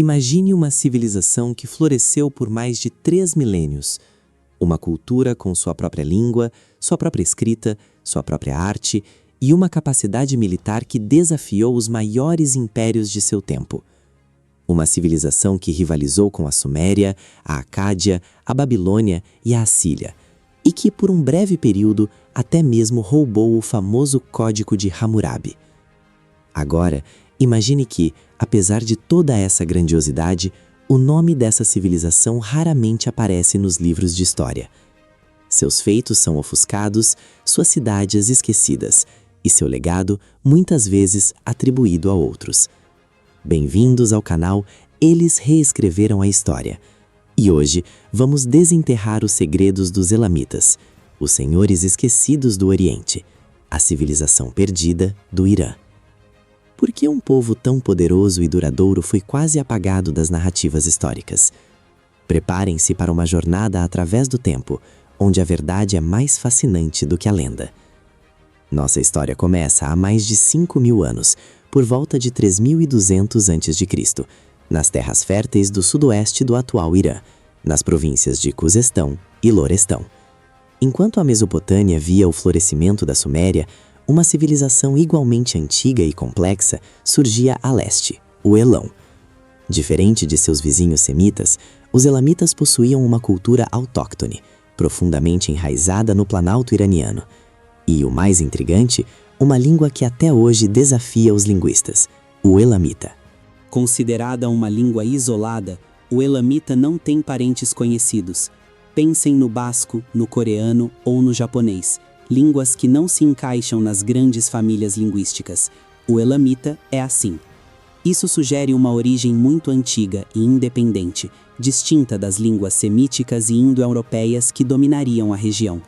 Imagine uma civilização que floresceu por mais de 3 milênios. Uma cultura com sua própria língua, sua própria escrita, sua própria arte e uma capacidade militar que desafiou os maiores impérios de seu tempo. Uma civilização que rivalizou com a Suméria, a Acádia, a Babilônia e a Assíria, e que, por um breve período, até mesmo roubou o famoso Código de Hammurabi. Agora, imagine que, apesar de toda essa grandiosidade, o nome dessa civilização raramente aparece nos livros de história. Seus feitos são ofuscados, suas cidades esquecidas, e seu legado, muitas vezes, atribuído a outros. Bem-vindos ao canal Eles Reescreveram a História. E hoje vamos desenterrar os segredos dos Elamitas, os senhores esquecidos do Oriente, a civilização perdida do Irã. Por que um povo tão poderoso e duradouro foi quase apagado das narrativas históricas? Preparem-se para uma jornada através do tempo, onde a verdade é mais fascinante do que a lenda. Nossa história começa há mais de 5.000 anos, por volta de 3.200 a.C., nas terras férteis do sudoeste do atual Irã, nas províncias de Cuzestão e Lorestão. Enquanto a Mesopotâmia via o florescimento da Suméria, uma civilização igualmente antiga e complexa surgia a leste, o Elão. Diferente de seus vizinhos semitas, os elamitas possuíam uma cultura autóctone, profundamente enraizada no planalto iraniano. E, o mais intrigante, uma língua que até hoje desafia os linguistas, o elamita. Considerada uma língua isolada, o elamita não tem parentes conhecidos. Pensem no basco, no coreano ou no japonês, línguas que não se encaixam nas grandes famílias linguísticas. O elamita é assim. Isso sugere uma origem muito antiga e independente, distinta das línguas semíticas e indo-europeias que dominariam a região.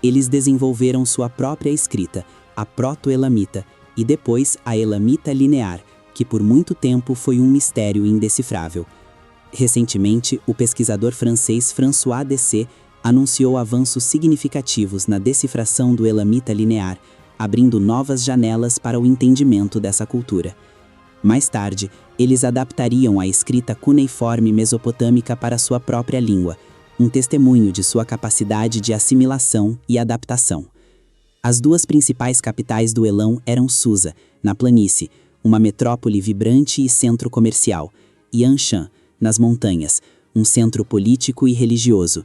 Eles desenvolveram sua própria escrita, a proto-elamita, e depois a elamita linear, que por muito tempo foi um mistério indecifrável. Recentemente, o pesquisador francês François Dessay anunciou avanços significativos na decifração do elamita linear, abrindo novas janelas para o entendimento dessa cultura. Mais tarde, eles adaptariam a escrita cuneiforme mesopotâmica para sua própria língua, um testemunho de sua capacidade de assimilação e adaptação. As duas principais capitais do Elão eram Susa, na planície, uma metrópole vibrante e centro comercial, e Anshan, nas montanhas, um centro político e religioso.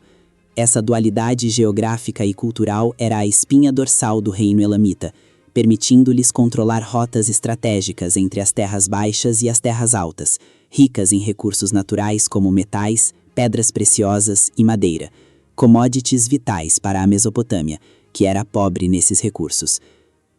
Essa dualidade geográfica e cultural era a espinha dorsal do reino elamita, permitindo-lhes controlar rotas estratégicas entre as terras baixas e as terras altas, ricas em recursos naturais como metais, pedras preciosas e madeira, commodities vitais para a Mesopotâmia, que era pobre nesses recursos.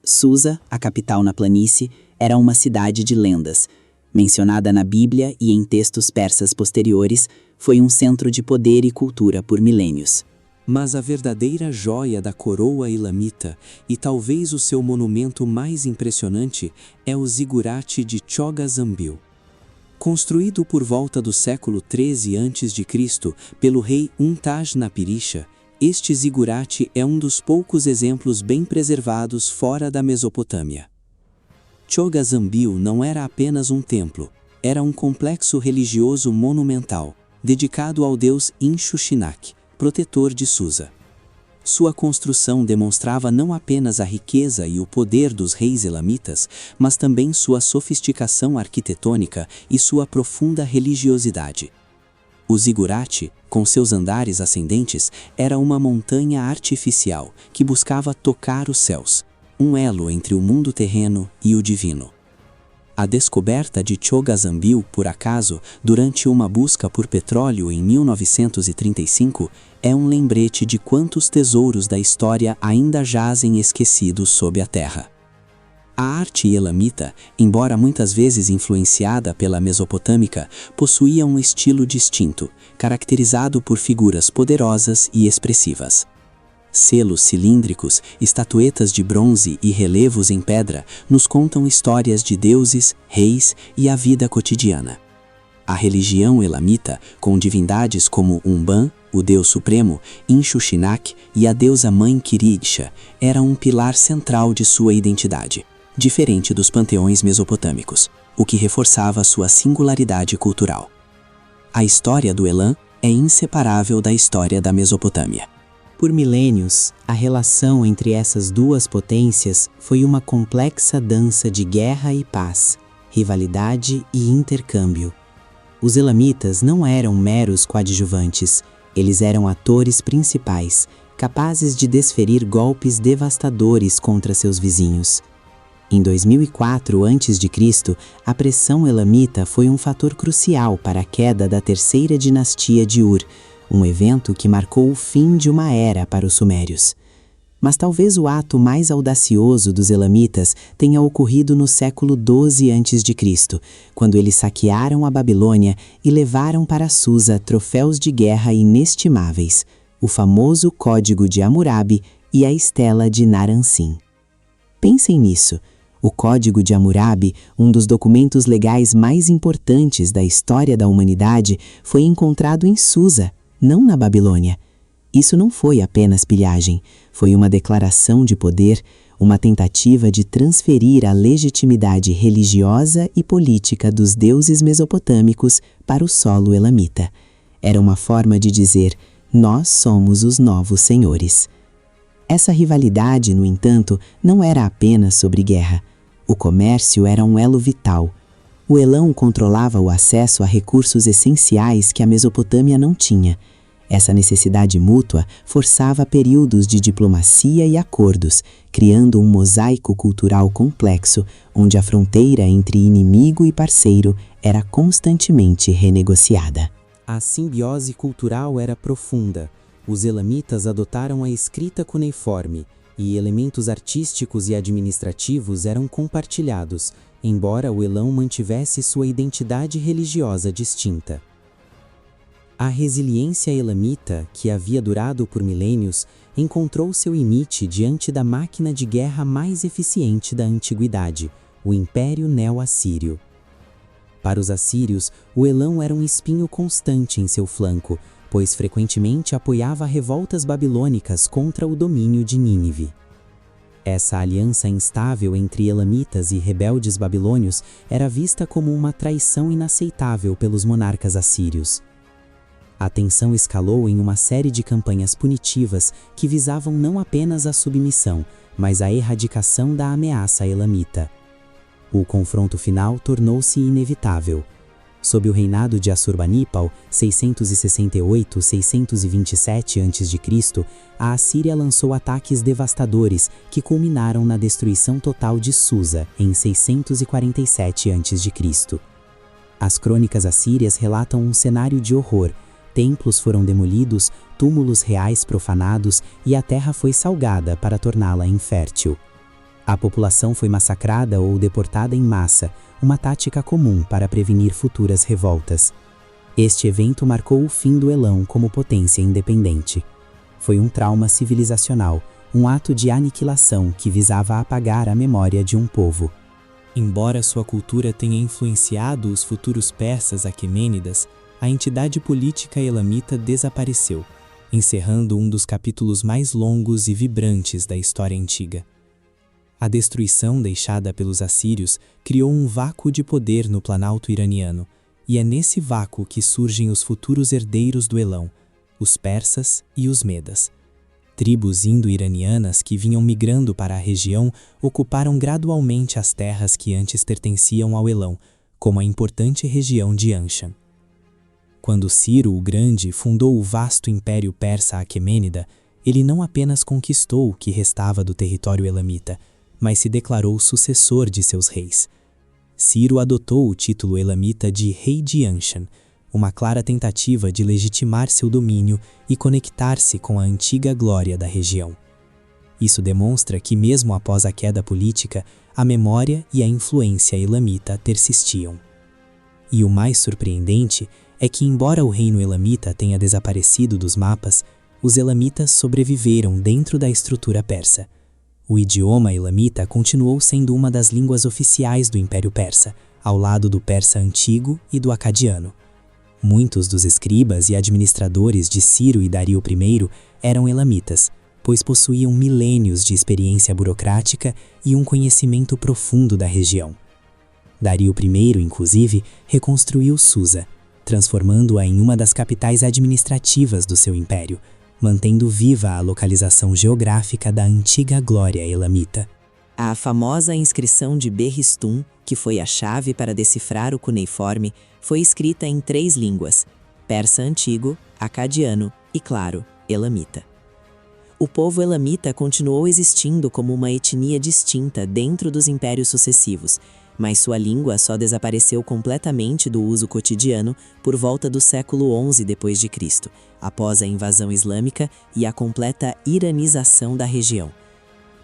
Susa, a capital na planície, era uma cidade de lendas. Mencionada na Bíblia e em textos persas posteriores, foi um centro de poder e cultura por milênios. Mas a verdadeira joia da coroa elamita, e talvez o seu monumento mais impressionante, é o zigurate de Chogha-Zambil. Construído por volta do século XIII a.C. pelo rei Untaj-Napirisha, este zigurate é um dos poucos exemplos bem preservados fora da Mesopotâmia. Chogha-Zambil não era apenas um templo, era um complexo religioso monumental, dedicado ao deus Inshushinak, protetor de Susa. Sua construção demonstrava não apenas a riqueza e o poder dos reis elamitas, mas também sua sofisticação arquitetônica e sua profunda religiosidade. O zigurate, com seus andares ascendentes, era uma montanha artificial que buscava tocar os céus, um elo entre o mundo terreno e o divino. A descoberta de Chogha-Zambil, por acaso, durante uma busca por petróleo em 1935, é um lembrete de quantos tesouros da história ainda jazem esquecidos sob a terra. A arte elamita, embora muitas vezes influenciada pela mesopotâmica, possuía um estilo distinto, caracterizado por figuras poderosas e expressivas. Selos cilíndricos, estatuetas de bronze e relevos em pedra nos contam histórias de deuses, reis e a vida cotidiana. A religião elamita, com divindades como Umban, o deus supremo, Inshushinak e a deusa mãe Kiridisha, era um pilar central de sua identidade, diferente dos panteões mesopotâmicos. o que reforçava sua singularidade cultural. A história do Elam é inseparável da história da Mesopotâmia. Por milênios, a relação entre essas duas potências foi uma complexa dança de guerra e paz, rivalidade e intercâmbio. Os elamitas não eram meros coadjuvantes, eles eram atores principais, capazes de desferir golpes devastadores contra seus vizinhos. Em 2004 a.C., a pressão elamita foi um fator crucial para a queda da terceira dinastia de Ur, um evento que marcou o fim de uma era para os sumérios. Mas talvez o ato mais audacioso dos elamitas tenha ocorrido no século XII a.C., quando eles saquearam a Babilônia e levaram para Susa troféus de guerra inestimáveis, o famoso Código de Hammurabi e a Estela de Naram-Sin. Pensem nisso. O Código de Hammurabi, um dos documentos legais mais importantes da história da humanidade, foi encontrado em Susa, não na Babilônia. Isso não foi apenas pilhagem, foi uma declaração de poder, uma tentativa de transferir a legitimidade religiosa e política dos deuses mesopotâmicos para o solo elamita. Era uma forma de dizer: nós somos os novos senhores. Essa rivalidade, no entanto, não era apenas sobre guerra. O comércio era um elo vital. O Elam controlava o acesso a recursos essenciais que a Mesopotâmia não tinha. Essa necessidade mútua forçava períodos de diplomacia e acordos, criando um mosaico cultural complexo, onde a fronteira entre inimigo e parceiro era constantemente renegociada. A simbiose cultural era profunda. Os elamitas adotaram a escrita cuneiforme, e elementos artísticos e administrativos eram compartilhados, embora o Elam mantivesse sua identidade religiosa distinta. A resiliência elamita, que havia durado por milênios, encontrou seu limite diante da máquina de guerra mais eficiente da antiguidade, o Império Neo-Assírio. Para os assírios, o Elam era um espinho constante em seu flanco, pois frequentemente apoiava revoltas babilônicas contra o domínio de Nínive. Essa aliança instável entre elamitas e rebeldes babilônios era vista como uma traição inaceitável pelos monarcas assírios. A tensão escalou em uma série de campanhas punitivas que visavam não apenas a submissão, mas a erradicação da ameaça elamita. O confronto final tornou-se inevitável. Sob o reinado de Assurbanipal, 668-627 a.C., a Assíria lançou ataques devastadores que culminaram na destruição total de Susa, em 647 a.C. As crônicas assírias relatam um cenário de horror. Templos foram demolidos, túmulos reais profanados e a terra foi salgada para torná-la infértil. A população foi massacrada ou deportada em massa, uma tática comum para prevenir futuras revoltas. Este evento marcou o fim do Elam como potência independente. Foi um trauma civilizacional, um ato de aniquilação que visava apagar a memória de um povo. Embora sua cultura tenha influenciado os futuros persas aquemênidas, a entidade política elamita desapareceu, encerrando um dos capítulos mais longos e vibrantes da história antiga. A destruição deixada pelos assírios criou um vácuo de poder no planalto iraniano, e é nesse vácuo que surgem os futuros herdeiros do Elam, os persas e os medas. Tribos indo-iranianas que vinham migrando para a região ocuparam gradualmente as terras que antes pertenciam ao Elam, como a importante região de Anshan. Quando Ciro o Grande fundou o vasto Império Persa Aquemênida, ele não apenas conquistou o que restava do território elamita, mas se declarou sucessor de seus reis. Ciro adotou o título elamita de Rei de Anshan, uma clara tentativa de legitimar seu domínio e conectar-se com a antiga glória da região. Isso demonstra que, mesmo após a queda política, a memória e a influência elamita persistiam. E o mais surpreendente é que, embora o reino elamita tenha desaparecido dos mapas, os elamitas sobreviveram dentro da estrutura persa. O idioma elamita continuou sendo uma das línguas oficiais do Império Persa, ao lado do persa antigo e do acadiano. Muitos dos escribas e administradores de Ciro e Dario I eram elamitas, pois possuíam milênios de experiência burocrática e um conhecimento profundo da região. Dario I, inclusive, reconstruiu Susa, transformando-a em uma das capitais administrativas do seu império, mantendo viva a localização geográfica da antiga glória elamita. A famosa inscrição de Berristum, que foi a chave para decifrar o cuneiforme, foi escrita em 3 línguas: persa antigo, acadiano e, claro, elamita. O povo elamita continuou existindo como uma etnia distinta dentro dos impérios sucessivos, mas sua língua só desapareceu completamente do uso cotidiano por volta do século XI d.C., após a invasão islâmica e a completa iranização da região.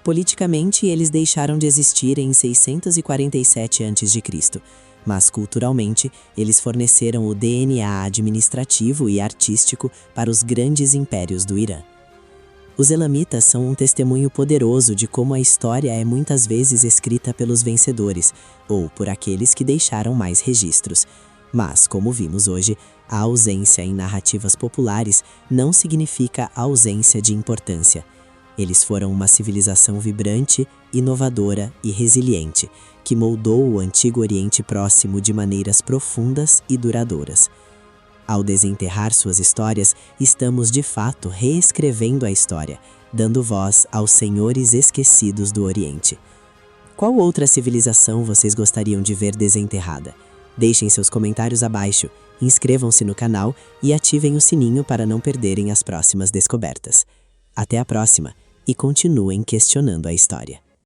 Politicamente, eles deixaram de existir em 647 a.C., mas culturalmente, eles forneceram o DNA administrativo e artístico para os grandes impérios do Irã. Os elamitas são um testemunho poderoso de como a história é muitas vezes escrita pelos vencedores, ou por aqueles que deixaram mais registros. Mas, como vimos hoje, a ausência em narrativas populares não significa ausência de importância. Eles foram uma civilização vibrante, inovadora e resiliente, que moldou o Antigo Oriente Próximo de maneiras profundas e duradouras. Ao desenterrar suas histórias, estamos de fato reescrevendo a história, dando voz aos senhores esquecidos do Oriente. Qual outra civilização vocês gostariam de ver desenterrada? Deixem seus comentários abaixo, inscrevam-se no canal e ativem o sininho para não perderem as próximas descobertas. Até a próxima e continuem questionando a história.